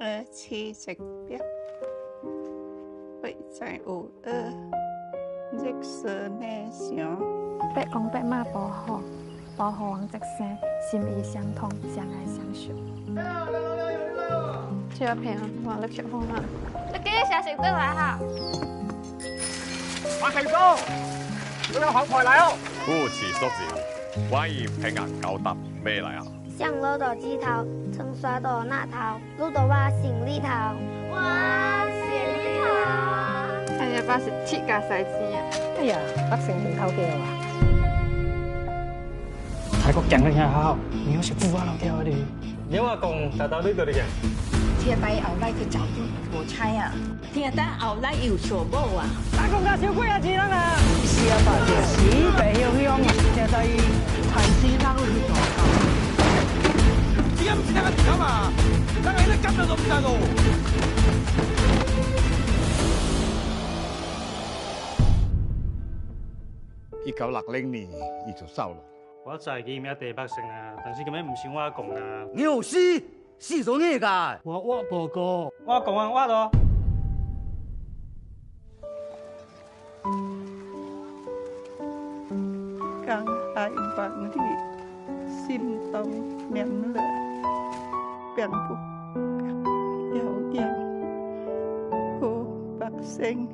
黐食邊，會在有熱色內想。白公白馬保護，保護王直生，心意相通，相愛相惜。小平，我嚟結婚啦！你幾時食得來哈？馬平叔，都有好快嚟哦！夫妻叔子，關於平安高達咩嚟啊？上樓到枝頭，청刷到那頭，路到我心裏頭。我心裏頭。哎呀，巴是鐵架細枝啊！哎呀，北城門口叫啊！泰國人嘅也好，你要食富華樓叫我哋。你話講大到呢度嚟嘅？聽帶後來去找無猜啊！聽帶後來有錯某啊！大公家小鬼啊，智能啊！是啊，爸姐，死白泱泱啊！聽帶太師那路去做工。點知得咁啊？但係你今日都唔得咯。1960年，伊就走咯。我就係見一地百姓啊，但是咁樣唔算我講啊。你有死咗咩㗎？我報告，我講啊，我咯。江海萬里，心動綿熱，並不遙遙，護百姓。